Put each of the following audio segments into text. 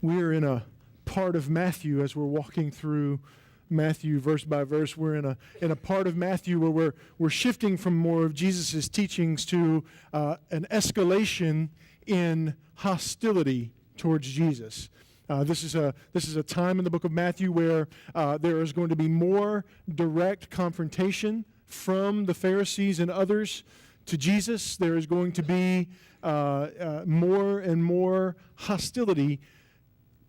We're in a part of Matthew as we're walking through Matthew verse by verse. We're in a part of Matthew where we're shifting from more of Jesus' teachings to an escalation in hostility towards Jesus. This is a time in the book of Matthew where there is going to be more direct confrontation from the Pharisees and others to Jesus. There is going to be more and more hostility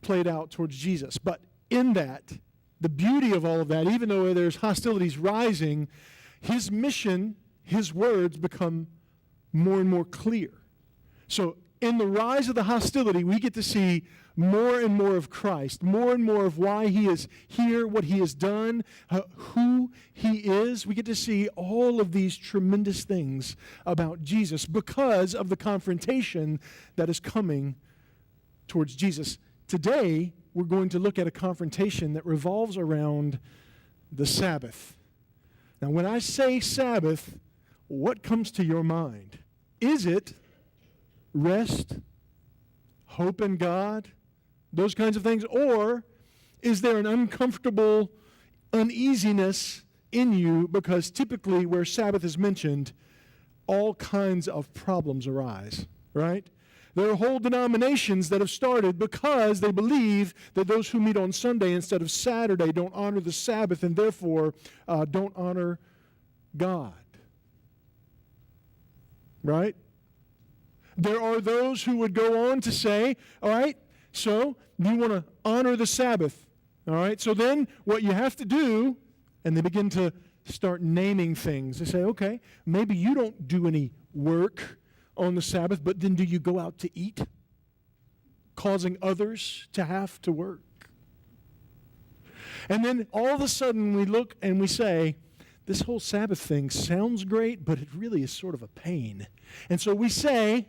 played out towards Jesus. But in that, the beauty of all of that, even though there's hostilities rising, his mission, his words become more and more clear. So in the rise of the hostility, we get to see more and more of Christ, more and more of why he is here, what he has done, who he is. We get to see all of these tremendous things about Jesus because of the confrontation that is coming towards Jesus. Today, we're going to look at a confrontation that revolves around the Sabbath. Now, when I say Sabbath, what comes to your mind? Is it rest, hope in God, those kinds of things? Or is there an uncomfortable uneasiness in you because typically where Sabbath is mentioned, all kinds of problems arise, right? There are whole denominations that have started because they believe that those who meet on Sunday instead of Saturday don't honor the Sabbath and therefore don't honor God. Right? There are those who would go on to say, all right, so you want to honor the Sabbath. All right, so then what you have to do, and they begin to start naming things. They say, okay, maybe you don't do any work on the Sabbath, but then do you go out to eat, causing others to have to work? And then all of a sudden we look and we say, this whole Sabbath thing sounds great, but it really is sort of a pain. And so we say,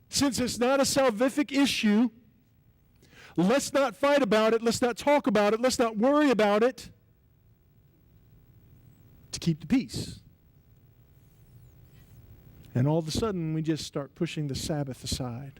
since it's not a salvific issue, let's not fight about it, let's not talk about it, let's not worry about it, to keep the peace. And all of a sudden, we just start pushing the Sabbath aside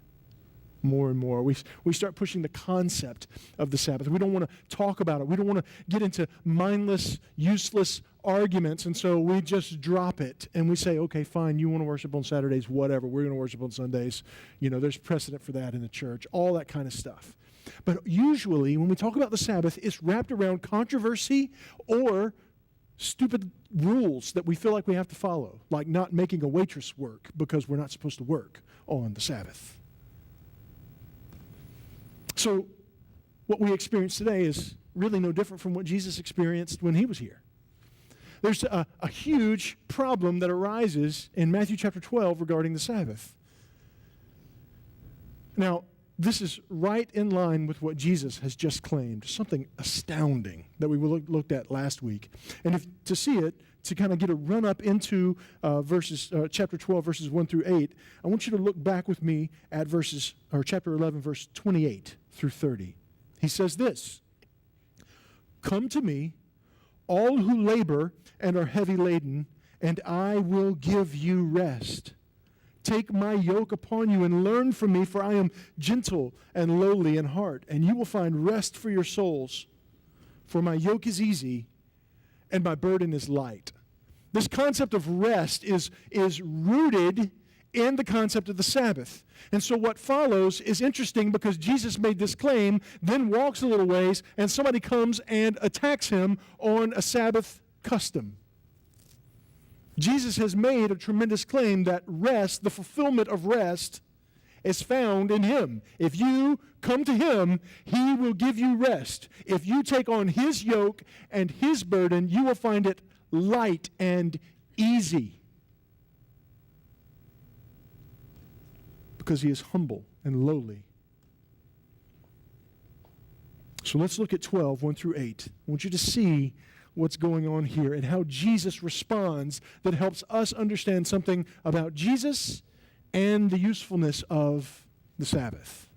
more and more. We start pushing the concept of the Sabbath. We don't want to talk about it. We don't want to get into mindless, useless arguments. And so we just drop it. And we say, okay, fine, you want to worship on Saturdays, whatever. We're going to worship on Sundays. You know, there's precedent for that in the church, all that kind of stuff. But usually, when we talk about the Sabbath, it's wrapped around controversy or stupid rules that we feel like we have to follow, like not making a waitress work because we're not supposed to work on the Sabbath. So what we experience today is really no different from what Jesus experienced when he was here. There's a huge problem that arises in Matthew chapter 12 regarding the Sabbath. Now, this is right in line with what Jesus has just claimed, something astounding that we looked at last week. And to see it, to kind of get a run-up into chapter 12, verses 1 through 8, I want you to look back with me at chapter 11, verse 28 through 30. He says this, "Come to me, all who labor and are heavy laden, and I will give you rest. Take my yoke upon you and learn from me, for I am gentle and lowly in heart, and you will find rest for your souls. For my yoke is easy and my burden is light." This concept of rest is rooted in the concept of the Sabbath. And so what follows is interesting because Jesus made this claim, then walks a little ways, and somebody comes and attacks him on a Sabbath custom. Jesus has made a tremendous claim that rest, the fulfillment of rest, is found in him. If you come to him, he will give you rest. If you take on his yoke and his burden, you will find it light and easy. Because he is humble and lowly. So let's look at 12, 1 through 8. I want you to see what's going on here and how Jesus responds that helps us understand something about Jesus and the usefulness of the Sabbath.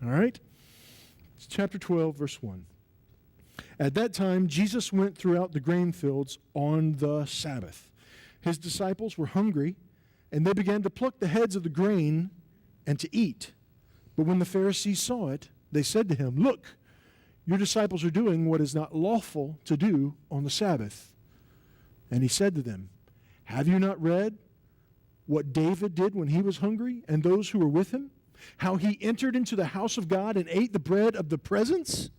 All right? It's chapter 12, verse 1. "At that time, Jesus went throughout the grain fields on the Sabbath. His disciples were hungry, and they began to pluck the heads of the grain and to eat. But when the Pharisees saw it, they said to him, "Look, your disciples are doing what is not lawful to do on the Sabbath." And he said to them, "Have you not read what David did when he was hungry and those who were with him? How he entered into the house of God and ate the bread of the presence,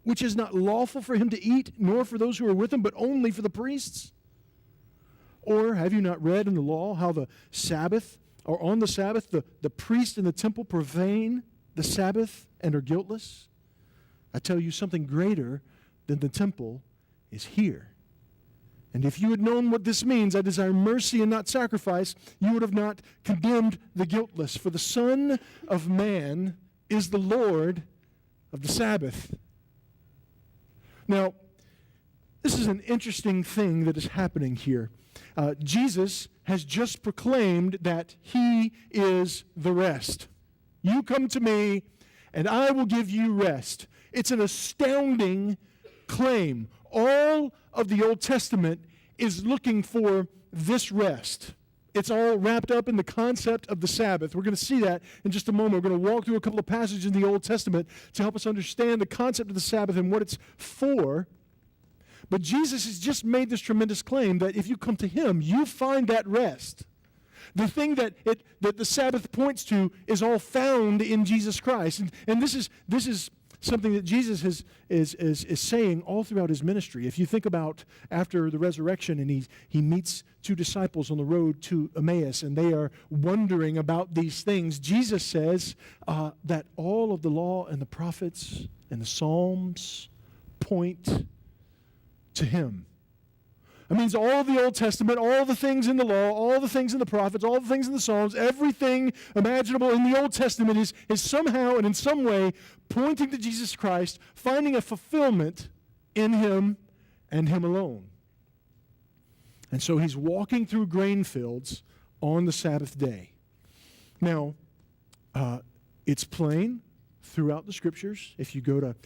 which is not lawful for him to eat, nor for those who are with him, but only for the priests? Or have you not read in the law how the Sabbath, or on the Sabbath, the priest in the temple profane the Sabbath and are guiltless? I tell you, something greater than the temple is here. And if you had known what this means, I desire mercy and not sacrifice, you would have not condemned the guiltless. For the Son of Man is the Lord of the Sabbath." Now, this is an interesting thing that is happening here. Jesus has just proclaimed that he is the rest. You come to me, and I will give you rest. It's an astounding claim. All of the Old Testament is looking for this rest. It's all wrapped up in the concept of the Sabbath. We're going to see that in just a moment. We're going to walk through a couple of passages in the Old Testament to help us understand the concept of the Sabbath and what it's for. But Jesus has just made this tremendous claim that if you come to him, you find that rest. The thing that the Sabbath points to is all found in Jesus Christ. And this is something that Jesus is saying all throughout his ministry. If you think about after the resurrection and he meets two disciples on the road to Emmaus and they are wondering about these things, Jesus says that all of the law and the prophets and the Psalms point to him. It means all the Old Testament, all the things in the law, all the things in the prophets, all the things in the Psalms, everything imaginable in the Old Testament is somehow and in some way pointing to Jesus Christ, finding a fulfillment in him and him alone. And so he's walking through grain fields on the Sabbath day. Now, it's plain throughout the Scriptures. If you go to,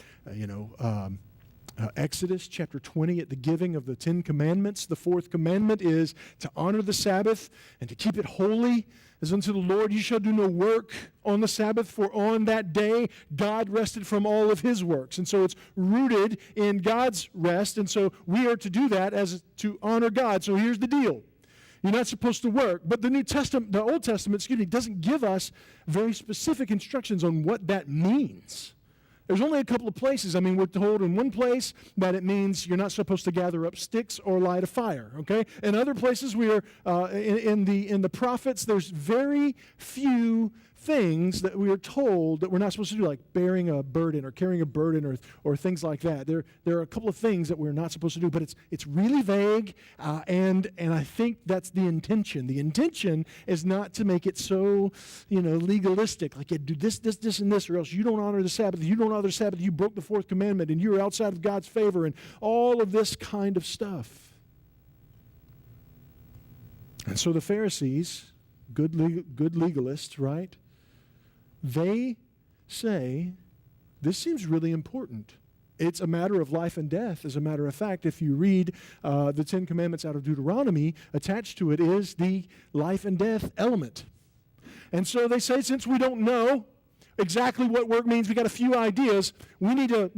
Exodus chapter 20, at the giving of the 10 Commandments, the fourth commandment is to honor the Sabbath and to keep it holy. As unto the Lord you shall do no work on the Sabbath, for on that day God rested from all of his works. And so it's rooted in God's rest, and so we are to do that as to honor God. So here's the deal. You're not supposed to work. But the Old Testament, doesn't give us very specific instructions on what that means. There's only a couple of places. We're told in one place that it means you're not supposed to gather up sticks or light a fire, okay? In other places, we are in the prophets, there's very few things that we are told that we're not supposed to do, like bearing a burden or carrying a burden or things like that. There are a couple of things that we're not supposed to do, but it's really vague, and I think that's the intention. The intention is not to make it so, legalistic, like you do this, and this, or else you don't honor the Sabbath. You don't honor the Sabbath, you broke the fourth commandment, and you're outside of God's favor, and all of this kind of stuff. And so the Pharisees, good legalists, right? They say, this seems really important. It's a matter of life and death. As a matter of fact, if you read the 10 Commandments out of Deuteronomy, attached to it is the life and death element. And so they say, since we don't know exactly what work means, we got a few ideas, we need to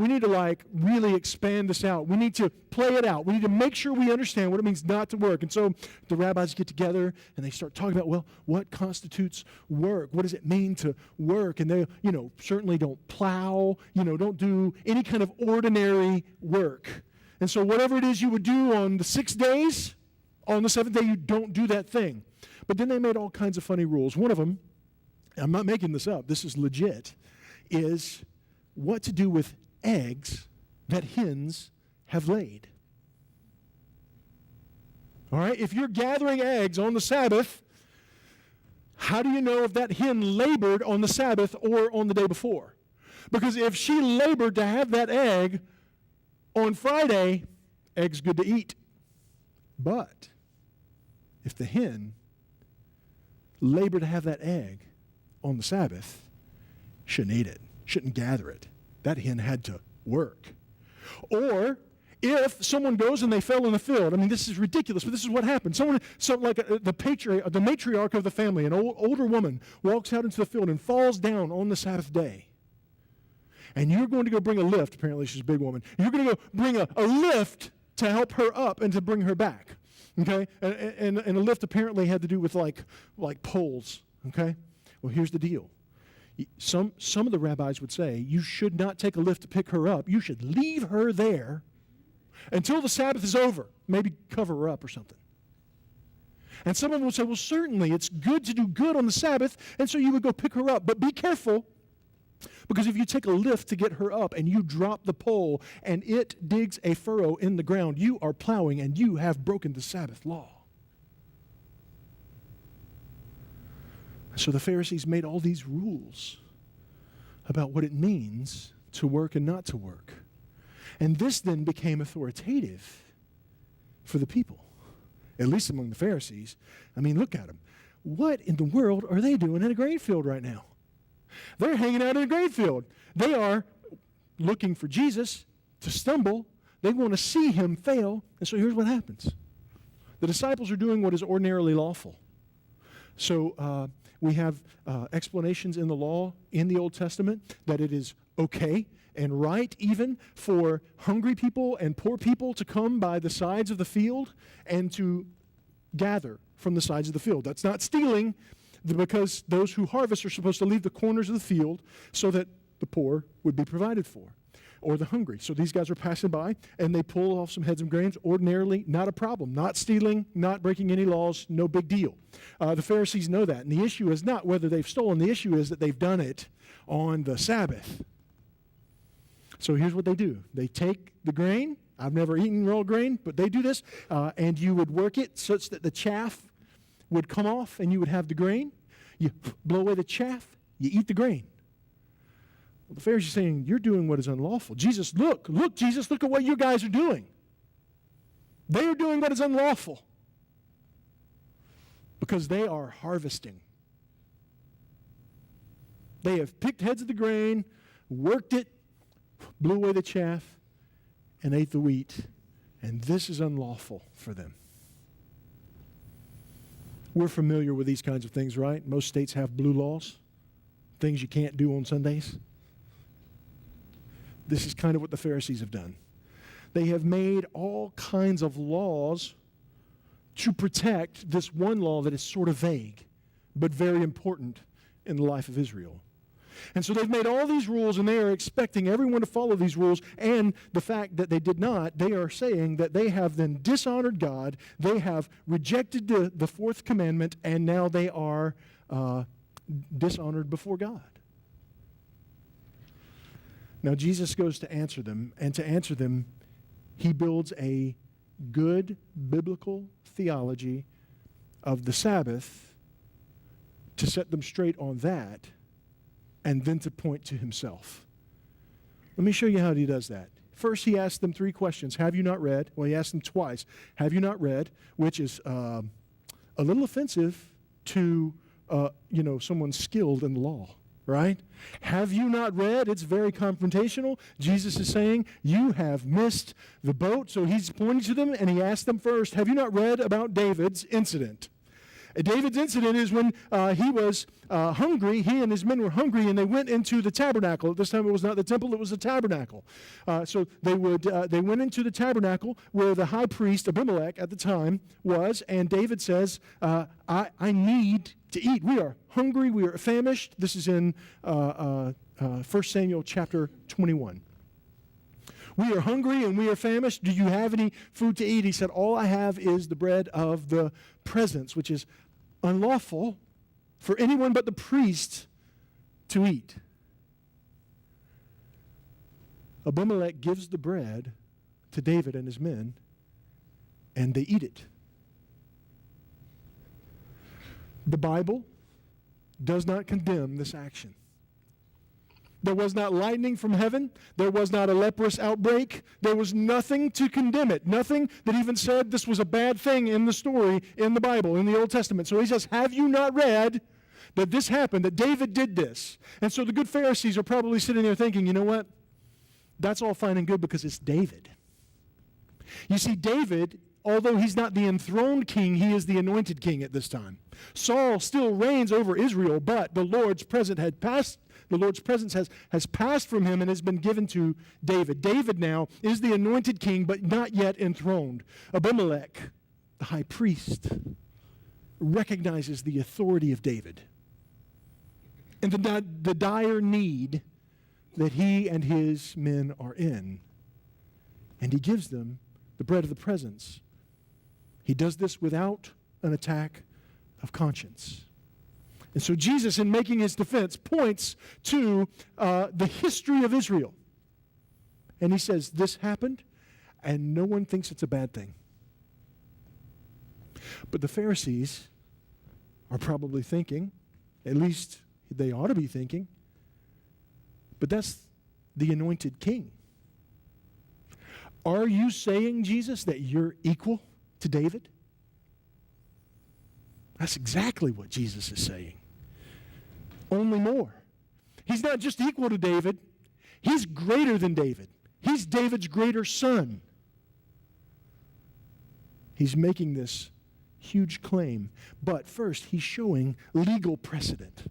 really expand this out. We need to play it out. We need to make sure we understand what it means not to work. And so the rabbis get together and they start talking about, well, what constitutes work? What does it mean to work? And they, certainly don't plow, don't do any kind of ordinary work. And so whatever it is you would do on the 6 days, on the seventh day you don't do that thing. But then they made all kinds of funny rules. One of them, I'm not making this up, this is legit, is what to do with eggs that hens have laid. All right, if you're gathering eggs on the Sabbath, how do you know if that hen labored on the Sabbath or on the day before? Because if she labored to have that egg on Friday, egg's good to eat. But if the hen labored to have that egg on the Sabbath, shouldn't eat it, shouldn't gather it. That hen had to work. Or if someone goes and they fell in the field, this is ridiculous, but this is what happened. The matriarch of the family, an older woman, walks out into the field and falls down on the Sabbath day. and you're going to go bring a lift. Apparently she's a big woman. You're going to go bring a lift to help her up and to bring her back. Okay? And a lift apparently had to do with like poles. Okay? Well, here's the deal. Some of the rabbis would say you should not take a lift to pick her up. You should leave her there until the Sabbath is over. Maybe cover her up or something. And some of them would say, well, certainly it's good to do good on the Sabbath, and so you would go pick her up. But be careful, because if you take a lift to get her up and you drop the pole and it digs a furrow in the ground, you are plowing and you have broken the Sabbath law. So the Pharisees made all these rules about what it means to work and not to work. And this then became authoritative for the people. At least among the Pharisees. I mean, look at them. What in the world are they doing in a grain field right now? They're hanging out in a grain field. They are looking for Jesus to stumble. They want to see him fail. And so here's what happens. The disciples are doing what is ordinarily lawful. So we have explanations in the law in the Old Testament that it is okay and right even for hungry people and poor people to come by the sides of the field and to gather from the sides of the field. That's not stealing, because those who harvest are supposed to leave the corners of the field so that the poor would be provided for, or the hungry. So these guys are passing by and they pull off some heads of grains. Ordinarily, not a problem. Not stealing, not breaking any laws, no big deal. The Pharisees know that. And the issue is not whether they've stolen. The issue is that they've done it on the Sabbath. So here's what they do. They take the grain. I've never eaten raw grain, but they do this. And you would work it such that the chaff would come off and you would have the grain. You blow away the chaff, you eat the grain. Well, the Pharisees are saying, you're doing what is unlawful. Jesus, look, Jesus, look at what you guys are doing. They are doing what is unlawful because they are harvesting. They have picked heads of the grain, worked it, blew away the chaff, and ate the wheat. And this is unlawful for them. We're familiar with these kinds of things, right? Most states have blue laws, things you can't do on Sundays. This is kind of what the Pharisees have done. They have made all kinds of laws to protect this one law that is sort of vague, but very important in the life of Israel. And so they've made all these rules, and they are expecting everyone to follow these rules. And the fact that they did not, they are saying that they have then dishonored God. They have rejected the fourth commandment, and now they are dishonored before God. Now Jesus goes to answer them, and to answer them, he builds a good biblical theology of the Sabbath to set them straight on that, and then to point to himself. Let me show you how he does that. First, he asks them 3 questions. Have you not read? Well, he asked them twice. Have you not read? Which is a little offensive to someone skilled in the law, right? Have you not read? It's very confrontational. Jesus is saying, you have missed the boat. So he's pointing to them, and he asked them first, have you not read about David's incident? David's incident is when he was hungry. He and his men were hungry, and they went into the tabernacle. At this time, it was not the temple; it was the tabernacle. So they went into the tabernacle where the high priest Abimelech at the time was, and David says, "I need to eat. We are hungry. We are famished." This is in 1 Samuel chapter 21. We are hungry and we are famished. Do you have any food to eat? He said, all I have is the bread of the presence, which is unlawful for anyone but the priest to eat. Abimelech gives the bread to David and his men, and they eat it. The Bible does not condemn this action. There was not lightning from heaven. There was not a leprous outbreak. There was nothing to condemn it. Nothing that even said this was a bad thing in the story in the Bible, in the Old Testament. So he says, have you not read that this happened, that David did this? And so the good Pharisees are probably sitting there thinking, you know what? That's all fine and good because it's David. You see, David although he's not the enthroned king, he is the anointed king at this time. Saul still reigns over Israel, but the Lord's presence has passed from him and has been given to David. David now is the anointed king, but not yet enthroned. Abimelech, the high priest, recognizes the authority of David and the dire need that he and his men are in. And he gives them the bread of the presence. He does this without an attack of conscience. And so Jesus, in making his defense, points to the history of Israel. And he says, this happened, and no one thinks it's a bad thing. But the Pharisees are probably thinking, at least they ought to be thinking, but that's the anointed king. Are you saying, Jesus, that you're equal to David? That's exactly what Jesus is saying. Only more. He's not just equal to David, he's greater than David. He's David's greater son. He's making this huge claim. But first, he's showing legal precedent.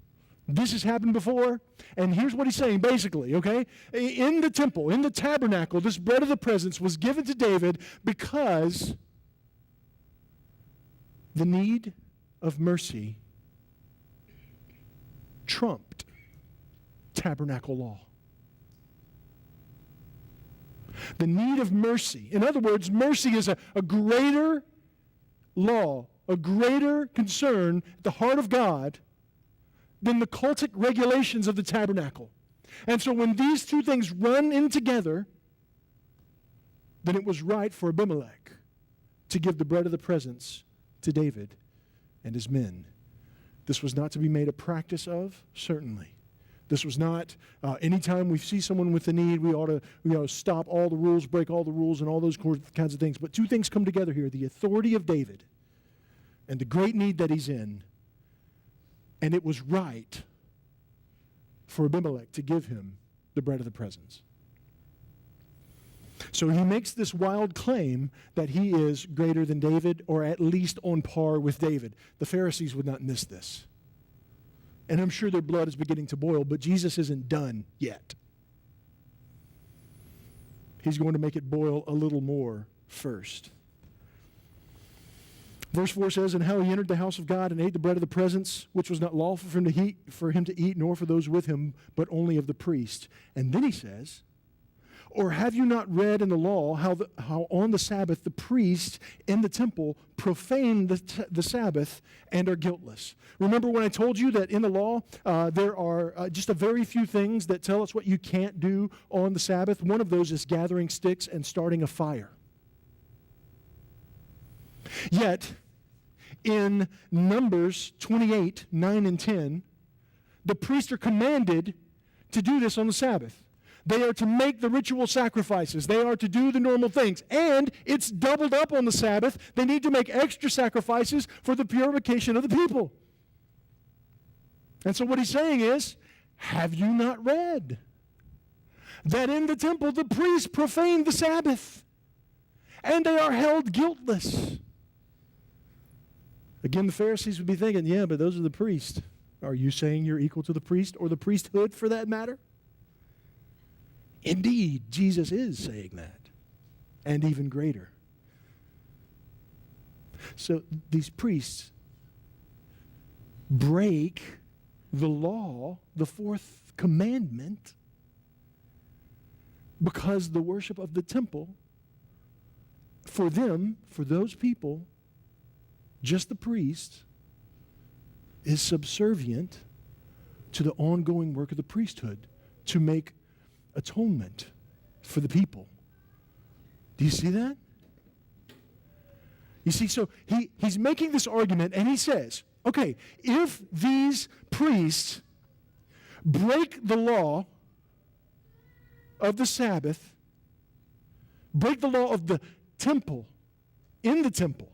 This has happened before, and here's what he's saying basically, okay? In the temple, in the tabernacle, this bread of the presence was given to David because the need of mercy trumped tabernacle law. The need of mercy. In other words, mercy is a greater law, a greater concern at the heart of God than the cultic regulations of the tabernacle. And so when these two things run in together, then it was right for Abimelech to give the bread of the presence to David and his men. This was not to be made a practice of, certainly. This was not, anytime we see someone with a need, we ought to stop all the rules, break all the rules, and all those kinds of things. But two things come together here, the authority of David and the great need that he's in. And it was right for Abimelech to give him the bread of the presence. So he makes this wild claim that he is greater than David, or at least on par with David. The Pharisees would not miss this. And I'm sure their blood is beginning to boil, but Jesus isn't done yet. He's going to make it boil a little more first. Verse 4 says, and how he entered the house of God and ate the bread of the presence, which was not lawful for him to eat, nor for those with him, but only of the priest. And then he says, or have you not read in the law how on the Sabbath the priests in the temple profane the Sabbath and are guiltless? Remember when I told you that in the law there are just a very few things that tell us what you can't do on the Sabbath? One of those is gathering sticks and starting a fire. Yet, in Numbers 28, 9 and 10, the priests are commanded to do this on the Sabbath. They are to make the ritual sacrifices. They are to do the normal things. And it's doubled up on the Sabbath. They need to make extra sacrifices for the purification of the people. And so what he's saying is, have you not read that in the temple the priests profane the Sabbath and they are held guiltless? Again, the Pharisees would be thinking, yeah, but those are the priests. Are you saying you're equal to the priest or the priesthood for that matter? Indeed, Jesus is saying that, and even greater. So these priests break the law, the fourth commandment, because the worship of the temple, for them, for those people, just the priest, is subservient to the ongoing work of the priesthood to make atonement for the people. Do you see that? You see, so he's making this argument, and he says, okay, if these priests break the law of the Sabbath, break the law of the temple, in the temple,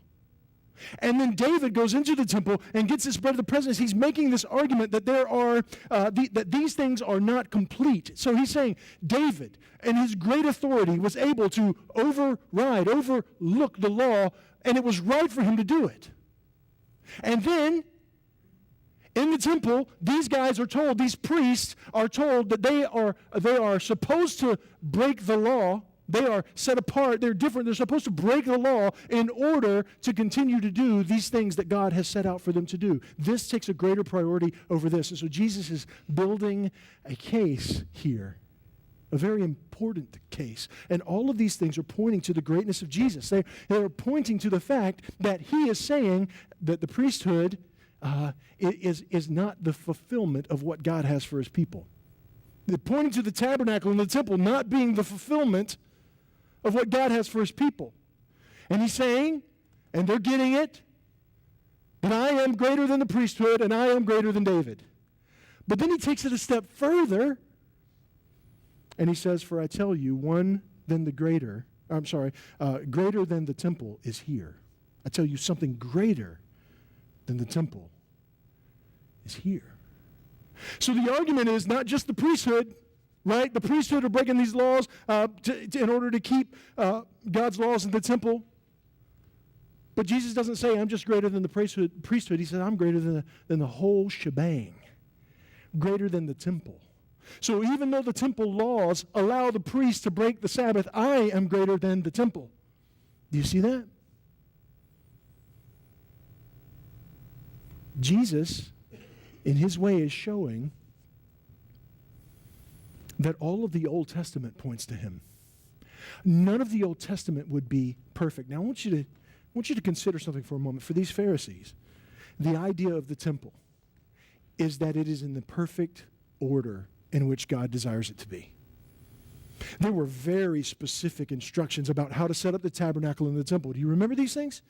and then David goes into the temple and gets this bread of the presence. He's making this argument that there are that these things are not complete. So he's saying David, in his great authority, was able to overlook the law and it was right for him to do it. And then, in the temple, these guys are told, these priests are told that they are supposed to break the law. They are set apart. They're different. They're supposed to break the law in order to continue to do these things that God has set out for them to do. This takes a greater priority over this. And so Jesus is building a case here, a very important case. And all of these things are pointing to the greatness of Jesus. They're pointing to the fact that he is saying that the priesthood is not the fulfillment of what God has for his people. They're pointing to the tabernacle and the temple not being the fulfillment of what God has for his people. And he's saying, and they're getting it, that I am greater than the priesthood and I am greater than David. But then he takes it a step further and he says, for I tell you, greater than the temple is here. I tell you, something greater than the temple is here. So the argument is not just the priesthood, right? The priesthood are breaking these laws in order to keep God's laws in the temple. But Jesus doesn't say, I'm just greater than the priesthood. He said, I'm greater than the whole shebang, greater than the temple. So even though the temple laws allow the priest to break the Sabbath, I am greater than the temple. Do you see that? Jesus, in his way, is showing that all of the Old Testament points to him. None of the Old Testament would be perfect. Now, I want you to consider something for a moment. For these Pharisees, the idea of the temple is that it is in the perfect order in which God desires it to be. There were very specific instructions about how to set up the tabernacle in the temple. Do you remember these things?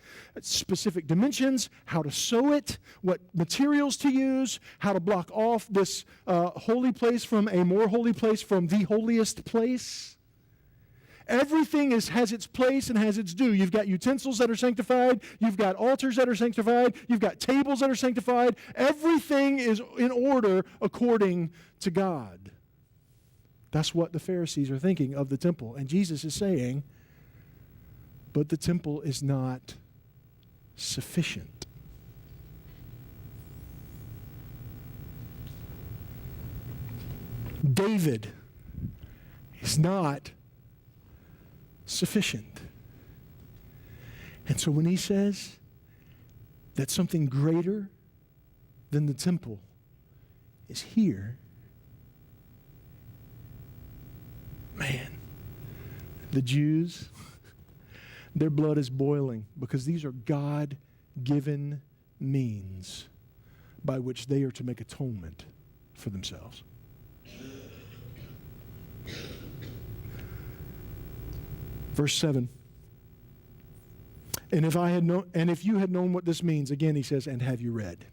Specific dimensions, how to sew it, what materials to use, how to block off this holy place from a more holy place, from the holiest place. Everything has its place and has its due. You've got utensils that are sanctified. You've got altars that are sanctified. You've got tables that are sanctified. Everything is in order according to God. That's what the Pharisees are thinking of the temple. And Jesus is saying, but the temple is not sufficient. David is not sufficient. And so when he says that something greater than the temple is here, man, the Jews, their blood is boiling because these are God-given means by which they are to make atonement for themselves. Verse 7. And if you had known what this means, again he says, and have you read?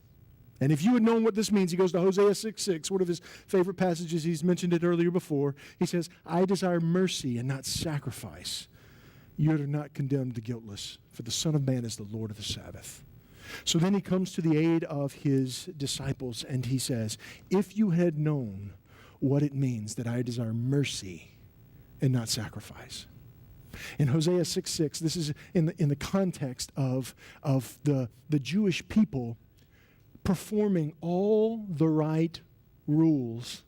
And if you had known what this means, he goes to Hosea 6:6, one of his favorite passages. He's mentioned it earlier before. He says, I desire mercy and not sacrifice. You are not condemned the guiltless, for the Son of Man is the Lord of the Sabbath. So then he comes to the aid of his disciples and he says, if you had known what it means that I desire mercy and not sacrifice. In Hosea 6:6, this is in the context of the Jewish people performing all the right rules,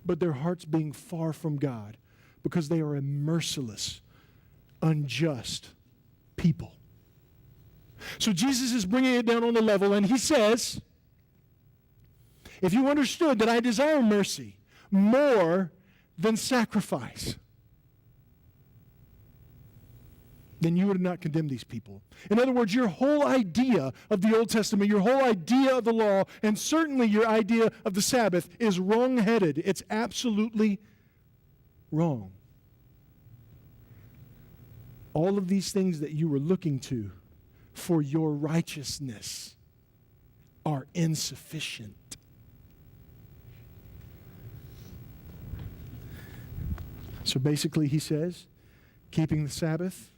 but their hearts being far from God because they are a merciless, unjust people. So Jesus is bringing it down on the level, and he says, if you understood that I desire mercy more than sacrifice, then you would have not condemned these people. In other words, your whole idea of the Old Testament, your whole idea of the law, and certainly your idea of the Sabbath is wrong-headed. It's absolutely wrong. All of these things that you were looking to for your righteousness are insufficient. So basically he says, keeping the Sabbath,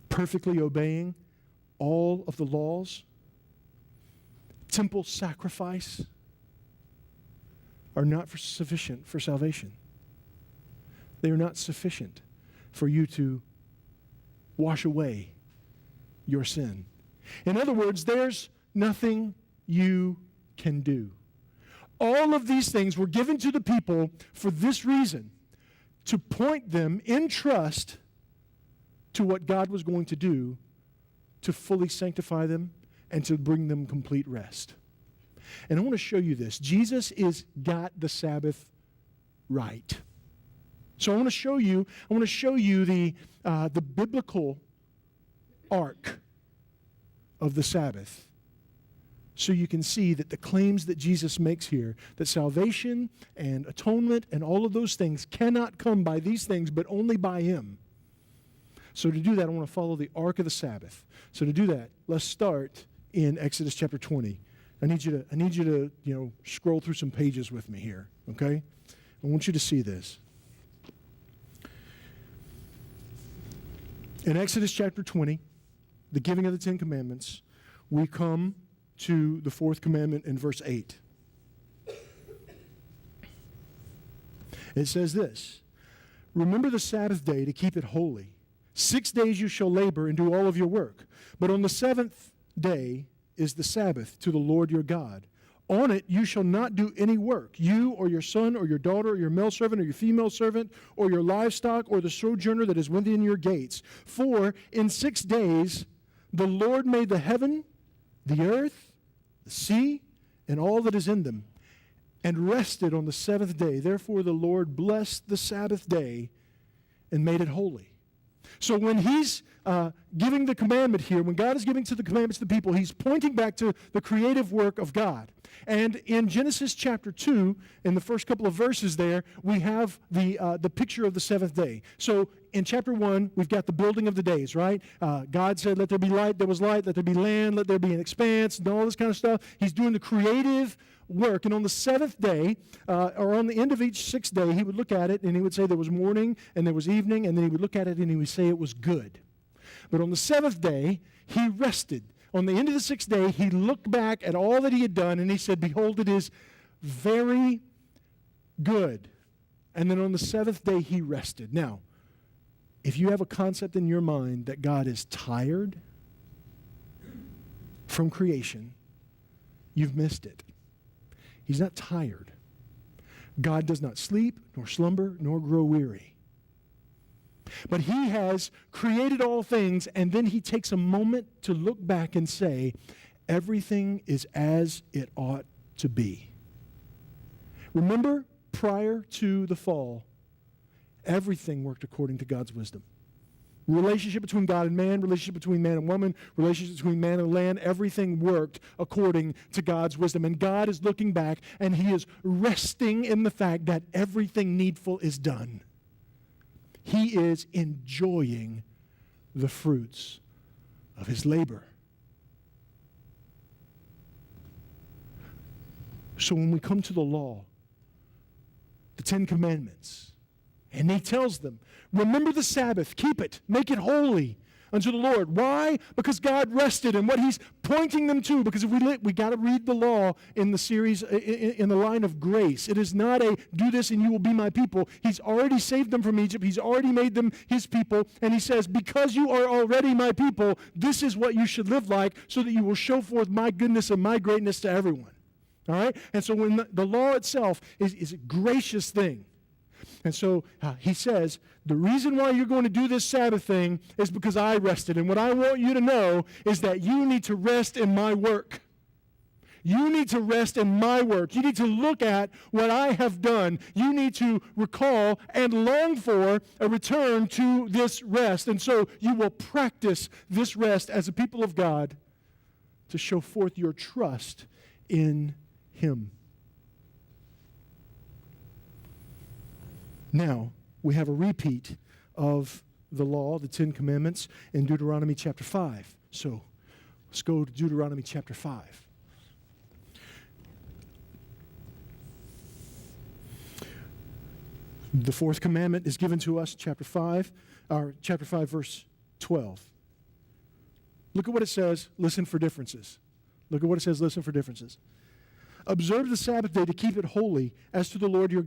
perfectly obeying all of the laws, temple sacrifice are not sufficient for salvation. They are not sufficient for you to wash away your sin. In other words, there's nothing you can do. All of these things were given to the people for this reason, to point them in trust to what God was going to do to fully sanctify them and to bring them complete rest. And I want to show you this. Jesus got the Sabbath right. So I want to show you the biblical arc of the Sabbath, so you can see that the claims that Jesus makes here, that salvation and atonement and all of those things cannot come by these things, but only by Him. So to do that, I want to follow the arc of the Sabbath. So to do that, let's start in Exodus chapter 20. I need you to scroll through some pages with me here, okay? I want you to see this. In Exodus chapter 20, the giving of the Ten Commandments, we come to the fourth commandment in verse 8. It says this: "Remember the Sabbath day to keep it holy. 6 days you shall labor and do all of your work. But on the seventh day is the Sabbath to the Lord your God. On it you shall not do any work, you or your son or your daughter or your male servant or your female servant or your livestock or the sojourner that is within your gates. For in 6 days the Lord made the heaven, the earth, the sea, and all that is in them, and rested on the seventh day. Therefore the Lord blessed the Sabbath day and made it holy." So when He's giving the commandment here, when God is giving to the commandments to the people, He's pointing back to the creative work of God. And in Genesis chapter 2, in the first couple of verses there, we have the picture of the seventh day. So in chapter 1, we've got the building of the days, right? God said, "Let there be light," there was light. "Let there be land," let there be an expanse, and all this kind of stuff. He's doing the creative work. And on the seventh day, or on the end of each sixth day, He would look at it and He would say there was morning and there was evening, and then He would look at it and He would say it was good. But on the seventh day, He rested. On the end of the sixth day, He looked back at all that He had done and He said, "Behold, it is very good." And then on the seventh day, He rested. Now, if you have a concept in your mind that God is tired from creation, you've missed it. He's not tired. God does not sleep, nor slumber, nor grow weary. But He has created all things, and then He takes a moment to look back and say, everything is as it ought to be. Remember, prior to the fall, everything worked according to God's wisdom. Relationship between God and man, relationship between man and woman, relationship between man and land, everything worked according to God's wisdom. And God is looking back and He is resting in the fact that everything needful is done. He is enjoying the fruits of His labor. So when we come to the law, the Ten Commandments, and He tells them, remember the Sabbath, keep it, make it holy unto the Lord. Why? Because God rested, and what He's pointing them to, because if we got to read the law in the series, in the line of grace. It is not a do this and you will be my people. He's already saved them from Egypt. He's already made them His people, and He says, because you are already my people, this is what you should live like, so that you will show forth my goodness and my greatness to everyone. All right? And so when the law itself is a gracious thing. And so He says, the reason why you're going to do this Sabbath thing is because I rested. And what I want you to know is that you need to rest in my work. You need to rest in my work. You need to look at what I have done. You need to recall and long for a return to this rest. And so you will practice this rest as a people of God to show forth your trust in Him. Now, we have a repeat of the law, the Ten Commandments, in Deuteronomy chapter 5. So, let's go to Deuteronomy chapter 5. The fourth commandment is given to us, chapter 5, verse 12. Look at what it says, listen for differences. Look at what it says, listen for differences. Observe the Sabbath day to keep it holy, as the Lord your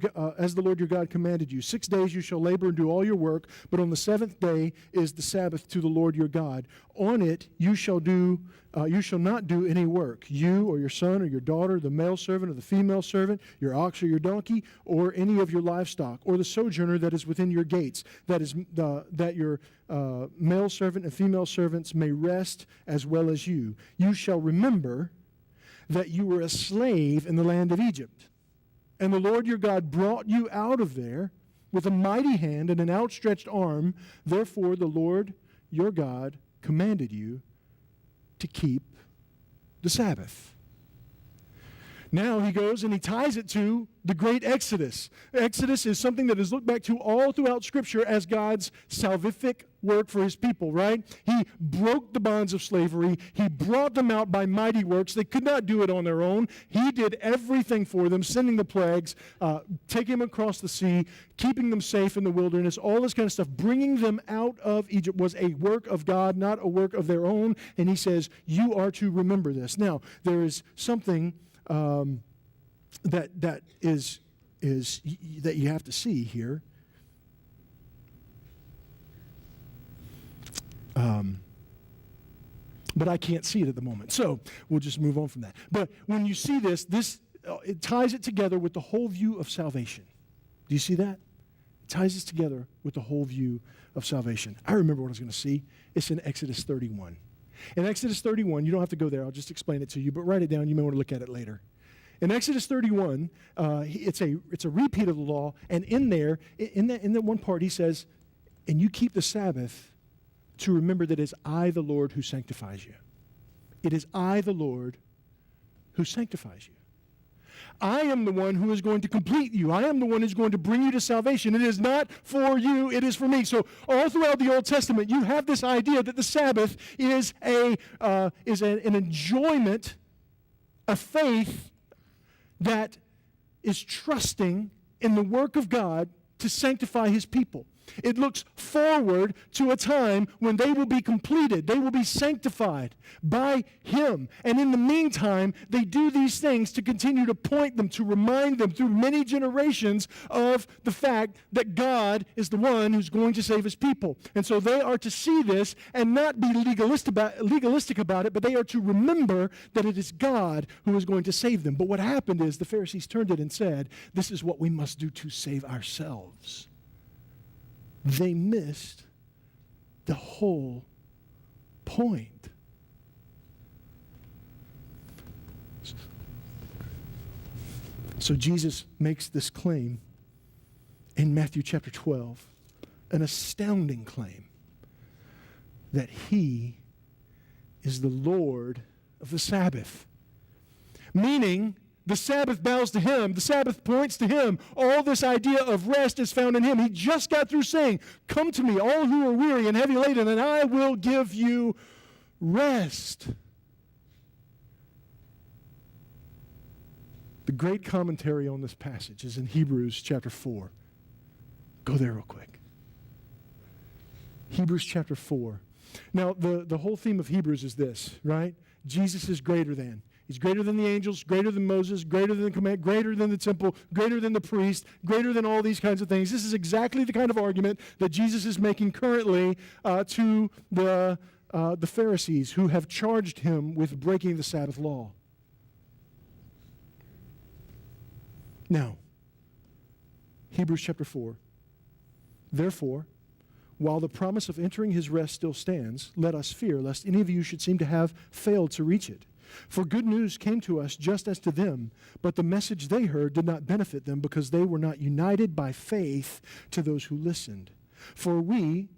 God commanded you. 6 days you shall labor and do all your work, but on the seventh day is the Sabbath to the Lord your God. On it you shall not do any work, you or your son or your daughter, the male servant or the female servant, your ox or your donkey, or any of your livestock, or the sojourner that is within your gates, that your male servant and female servants may rest as well as you. You shall remember that you were a slave in the land of Egypt. And the Lord your God brought you out of there with a mighty hand and an outstretched arm. Therefore the Lord your God commanded you to keep the Sabbath. Now he goes and he ties it to the great Exodus. Exodus is something that is looked back to all throughout Scripture as God's salvific work for his people, right? He broke the bonds of slavery. He brought them out by mighty works. They could not do it on their own. He did everything for them, sending the plagues, taking them across the sea, keeping them safe in the wilderness, all this kind of stuff. Bringing them out of Egypt was a work of God, not a work of their own. And he says, you are to remember this. Now, there is something that you have to see here. But I can't see it at the moment, so we'll just move on from that. But when you see this it ties it together with the whole view of salvation. Do you see that? It ties it together with the whole view of salvation. I remember what I was going to see. It's in Exodus 31. In Exodus 31, you don't have to go there. I'll just explain it to you, but write it down. You may want to look at it later. In Exodus 31, it's a repeat of the law, and in that one part, he says, and you keep the Sabbath to remember that it is I, the Lord, who sanctifies you. It is I, the Lord, who sanctifies you. I am the one who is going to complete you. I am the one who's going to bring you to salvation. It is not for you, it is for me. So all throughout the Old Testament, you have this idea that the Sabbath is an enjoyment, a faith that is trusting in the work of God to sanctify his people. It looks forward to a time when they will be completed. They will be sanctified by him. And in the meantime, they do these things to continue to point them, to remind them through many generations of the fact that God is the one who's going to save his people. And so they are to see this and not be legalistic about it, but they are to remember that it is God who is going to save them. But what happened is the Pharisees turned it and said, this is what we must do to save ourselves. They missed the whole point. So Jesus makes this claim in Matthew chapter 12, an astounding claim that he is the Lord of the Sabbath. Meaning, the Sabbath bows to him. The Sabbath points to him. All this idea of rest is found in him. He just got through saying, come to me, all who are weary and heavy laden, and I will give you rest. The great commentary on this passage is in Hebrews chapter 4. Go there real quick. Hebrews chapter 4. Now, the whole theme of Hebrews is this, right? Jesus is greater than. He's greater than the angels, greater than Moses, greater than the command, greater than the temple, greater than the priest, greater than all these kinds of things. This is exactly the kind of argument that Jesus is making currently to the Pharisees who have charged him with breaking the Sabbath law. Now, Hebrews chapter 4. Therefore, while the promise of entering his rest still stands, let us fear lest any of you should seem to have failed to reach it. For good news came to us just as to them, but the message they heard did not benefit them because they were not united by faith to those who listened. For we,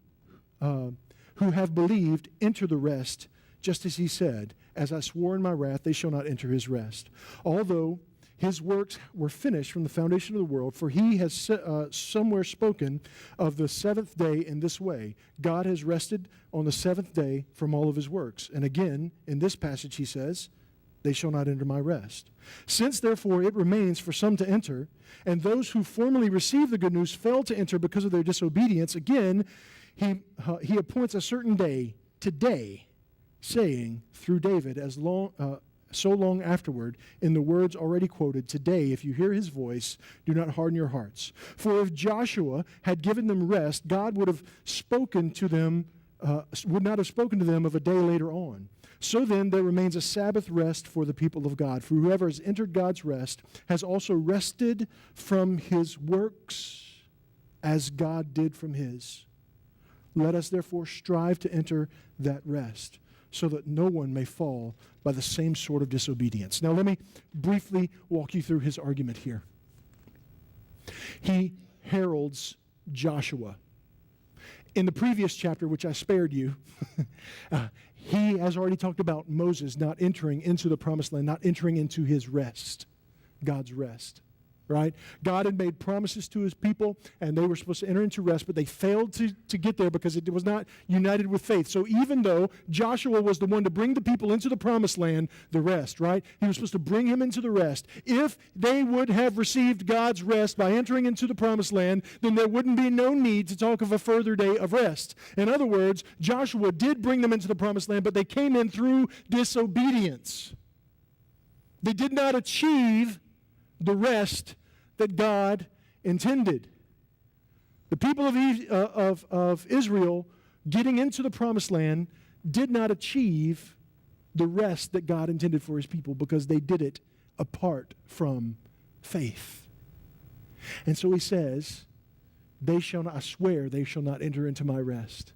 who have believed, enter the rest, just as he said, as I swore in my wrath, they shall not enter his rest. Although his works were finished from the foundation of the world, for he has somewhere spoken of the seventh day in this way. God has rested on the seventh day from all of his works. And again, in this passage he says, they shall not enter my rest. Since therefore it remains for some to enter, and those who formerly received the good news failed to enter because of their disobedience, again, he appoints a certain day, today, saying through David, as long so long afterward, in the words already quoted, today, if you hear his voice, do not harden your hearts. For if Joshua had given them rest, God would have spoken to them, would not have spoken to them of a day later on. So then, there remains a Sabbath rest for the people of God. For whoever has entered God's rest has also rested from his works as God did from his. Let us therefore strive to enter that rest, so that no one may fall by the same sort of disobedience. Now let me briefly walk you through his argument here. He heralds Joshua. In the previous chapter, which I spared you, he has already talked about Moses not entering into the promised land, not entering into his rest, God's rest. Right? God had made promises to his people, and they were supposed to enter into rest, but they failed to get there because it was not united with faith. So even though Joshua was the one to bring the people into the promised land, the rest, right? He was supposed to bring him into the rest. If they would have received God's rest by entering into the promised land, then there wouldn't be no need to talk of a further day of rest. In other words, Joshua did bring them into the promised land, but they came in through disobedience. They did not achieve the rest that God intended. The people of Israel getting into the promised land did not achieve the rest that God intended for his people because they did it apart from faith. And so he says, they shall not, I swear they shall not enter into my rest.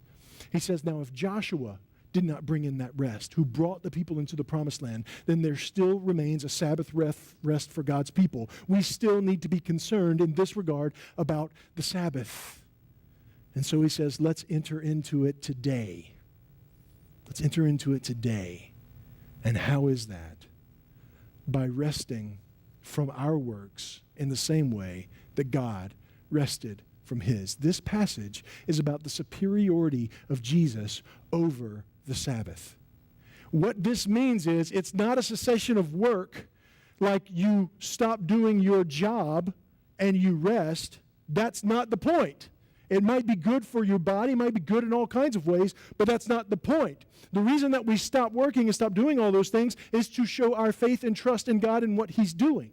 He says, now if Joshua did not bring in that rest, who brought the people into the promised land, then there still remains a Sabbath rest for God's people. We still need to be concerned in this regard about the Sabbath. And so he says, let's enter into it today. Let's enter into it today. And how is that? By resting from our works in the same way that God rested from his. This passage is about the superiority of Jesus over the Sabbath. What this means is it's not a cessation of work like you stop doing your job and you rest. That's not the point. It might be good for your body, might be good in all kinds of ways, but that's not the point. The reason that we stop working and stop doing all those things is to show our faith and trust in God and what he's doing,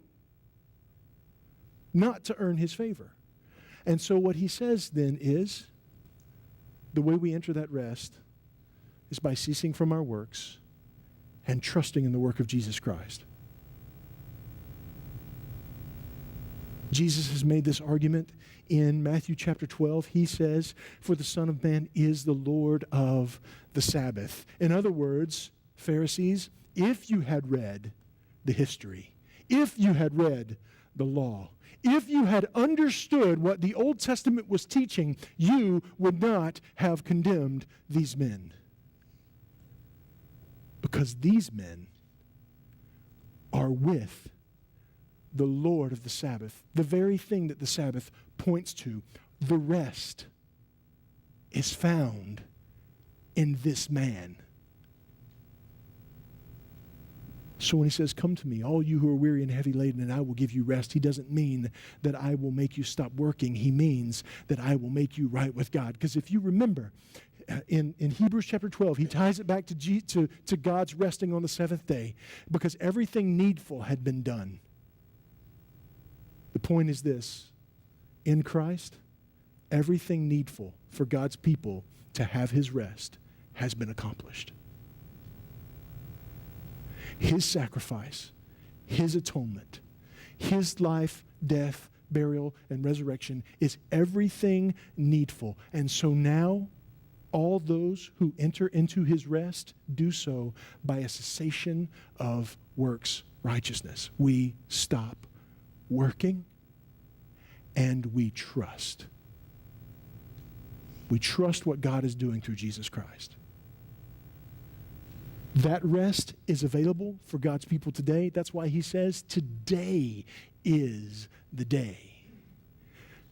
not to earn his favor. And so what he says then is, the way we enter that rest is by ceasing from our works and trusting in the work of Jesus Christ. Jesus has made this argument in Matthew chapter 12. He says, for the Son of Man is the Lord of the Sabbath. In other words, Pharisees, if you had read the history, if you had read the law, if you had understood what the Old Testament was teaching, you would not have condemned these men. Because these men are with the Lord of the Sabbath, the very thing that the Sabbath points to. The rest is found in this man. So when he says, come to me, all you who are weary and heavy laden, and I will give you rest, he doesn't mean that I will make you stop working. He means that I will make you right with God. Because if you remember, in Hebrews chapter 12, he ties it back to God's resting on the seventh day, because everything needful had been done. The point is this: in Christ, everything needful for God's people to have his rest has been accomplished. His sacrifice, his atonement, his life, death, burial, and resurrection is everything needful. And so now, all those who enter into his rest do so by a cessation of works righteousness. We stop working and we trust. We trust what God is doing through Jesus Christ. That rest is available for God's people today. That's why he says today is the day.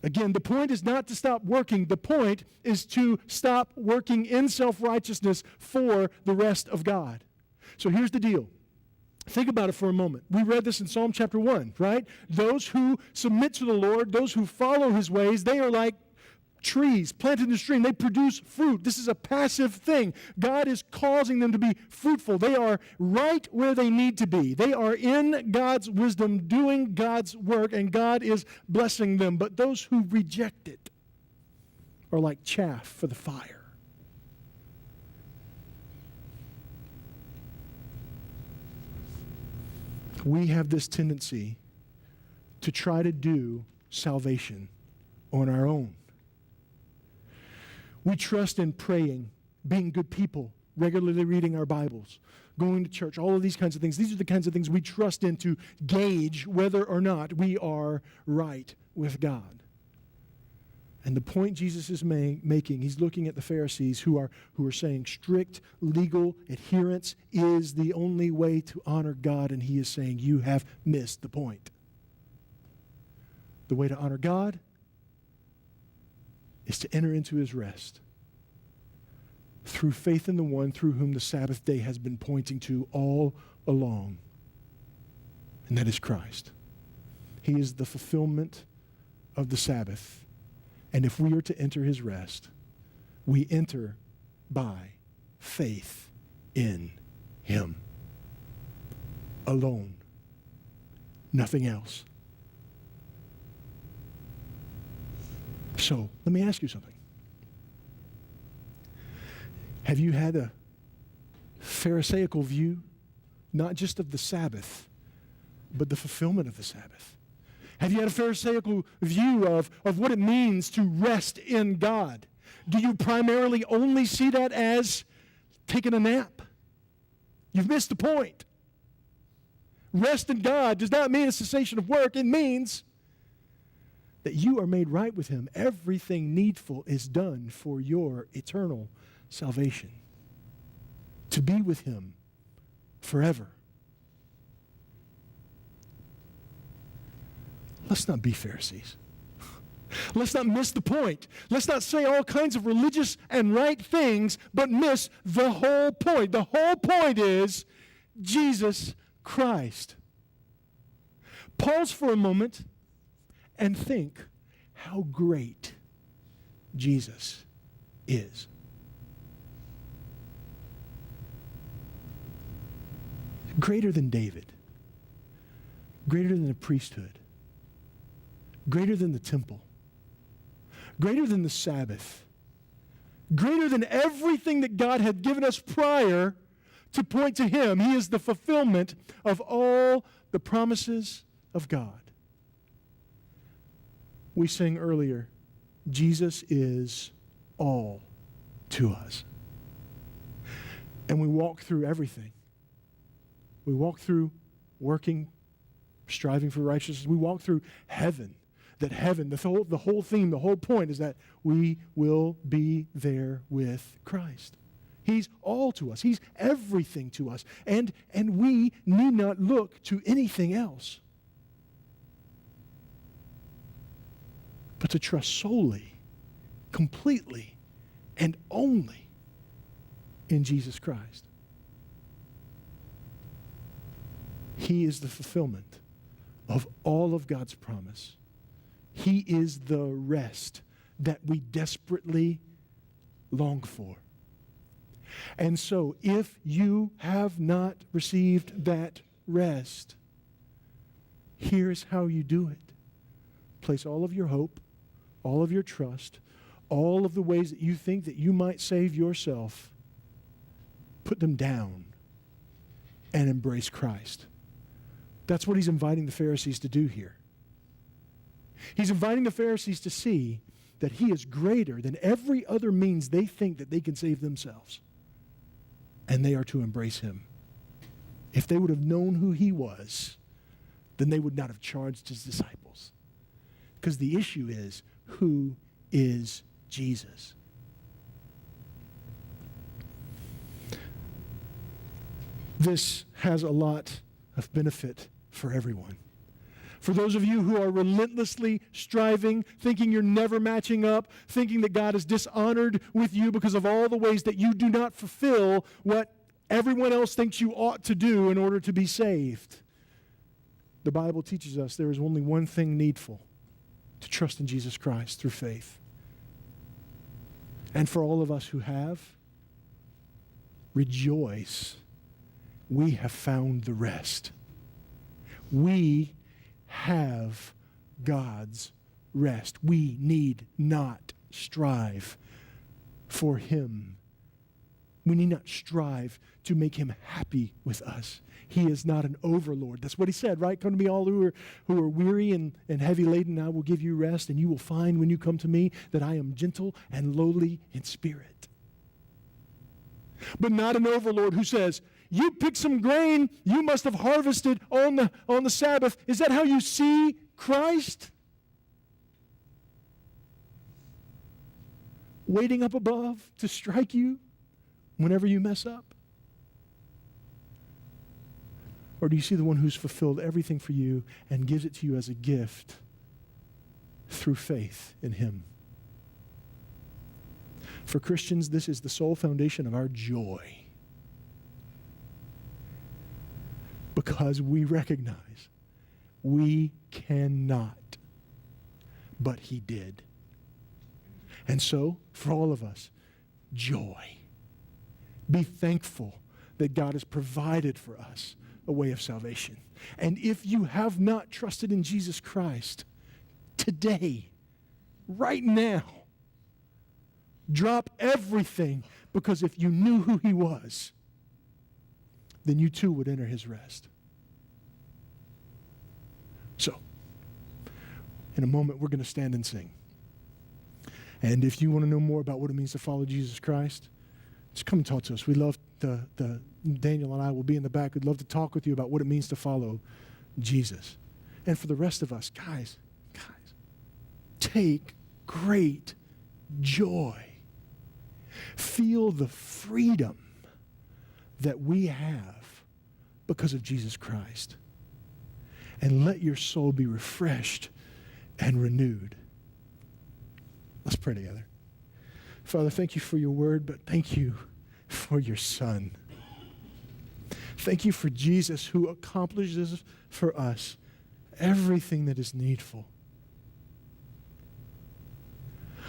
Again, the point is not to stop working. The point is to stop working in self-righteousness for the rest of God. So here's the deal. Think about it for a moment. We read this in Psalm chapter 1, right? Those who submit to the Lord, those who follow his ways, they are like trees planted in the stream. They produce fruit. This is a passive thing. God is causing them to be fruitful. They are right where they need to be. They are in God's wisdom, doing God's work, and God is blessing them. But those who reject it are like chaff for the fire. We have this tendency to try to do salvation on our own. We trust in praying, being good people, regularly reading our Bibles, going to church, all of these kinds of things. These are the kinds of things we trust in to gauge whether or not we are right with God. And the point Jesus is making, he's looking at the Pharisees who are saying strict legal adherence is the only way to honor God, and he is saying you have missed the point. The way to honor God is to enter into his rest through faith in the one through whom the Sabbath day has been pointing to all along, and that is Christ. He is the fulfillment of the Sabbath. And if we are to enter his rest, we enter by faith in him alone, nothing else. So, let me ask you something. Have you had a Pharisaical view, not just of the Sabbath, but the fulfillment of the Sabbath? Have you had a Pharisaical view of what it means to rest in God? Do you primarily only see that as taking a nap? You've missed the point. Rest in God does not mean a cessation of work. It means that you are made right with him. Everything needful is done for your eternal salvation. To be with him forever. Let's not be Pharisees. Let's not miss the point. Let's not say all kinds of religious and right things, but miss the whole point. The whole point is Jesus Christ. Pause for a moment and think how great Jesus is. Greater than David. Greater than the priesthood. Greater than the temple. Greater than the Sabbath. Greater than everything that God had given us prior to point to him. He is the fulfillment of all the promises of God. We sang earlier, Jesus is all to us. And we walk through everything. We walk through working, striving for righteousness. We walk through heaven. That heaven, the whole theme, the whole point is that we will be there with Christ. He's all to us. He's everything to us. And we need not look to anything else, but to trust solely, completely, and only in Jesus Christ. He is the fulfillment of all of God's promise. He is the rest that we desperately long for. And so, if you have not received that rest, here's how you do it. Place all of your hope, all of your trust, all of the ways that you think that you might save yourself, put them down and embrace Christ. That's what he's inviting the Pharisees to do here. He's inviting the Pharisees to see that he is greater than every other means they think that they can save themselves. And they are to embrace him. If they would have known who he was, then they would not have charged his disciples. Because the issue is, who is Jesus? This has a lot of benefit for everyone. For those of you who are relentlessly striving, thinking you're never matching up, thinking that God is dishonored with you because of all the ways that you do not fulfill what everyone else thinks you ought to do in order to be saved. The Bible teaches us there is only one thing needful: to trust in Jesus Christ through faith. And for all of us who have, rejoice. We have found the rest. We have God's rest. We need not strive for him. We need not strive to make him happy with us. He is not an overlord. That's what he said, right? Come to me, all who are weary and heavy laden, and I will give you rest, and you will find when you come to me that I am gentle and lowly in spirit. But not an overlord who says, you pick some grain you must have harvested on the Sabbath. Is that how you see Christ? Waiting up above to strike you whenever you mess up? Or do you see the one who's fulfilled everything for you and gives it to you as a gift through faith in him? For Christians, this is the sole foundation of our joy. Because we recognize we cannot, but he did. And so, for all of us, joy. Be thankful that God has provided for us a way of salvation. And if you have not trusted in Jesus Christ, today, right now, drop everything, because if you knew who he was, then you too would enter his rest. So, in a moment, we're going to stand and sing. And if you want to know more about what it means to follow Jesus Christ, just come and talk to us. We love Daniel and I will be in the back. We'd love to talk with you about what it means to follow Jesus. And for the rest of us, guys, take great joy. Feel the freedom that we have because of Jesus Christ. And let your soul be refreshed and renewed. Let's pray together. Father, thank you for your word, but thank you for your Son. Thank you for Jesus, who accomplishes for us everything that is needful.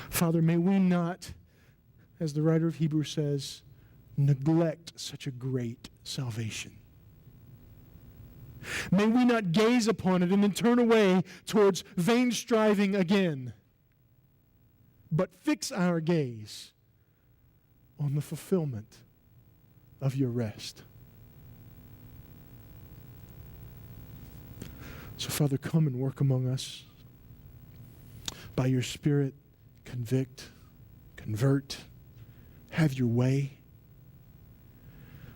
Father, may we not, as the writer of Hebrews says, neglect such a great salvation. May we not gaze upon it and then turn away towards vain striving again, but fix our gaze on the fulfillment of your rest. So, Father, come and work among us. By your Spirit, convict, convert, have your way.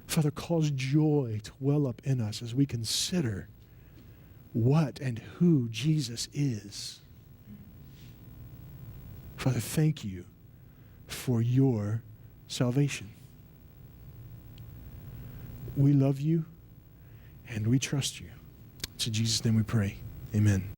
Father, cause joy to well up in us as we consider what and who Jesus is. Father, thank you for your salvation. We love you and we trust you. It's in Jesus' name we pray. Amen.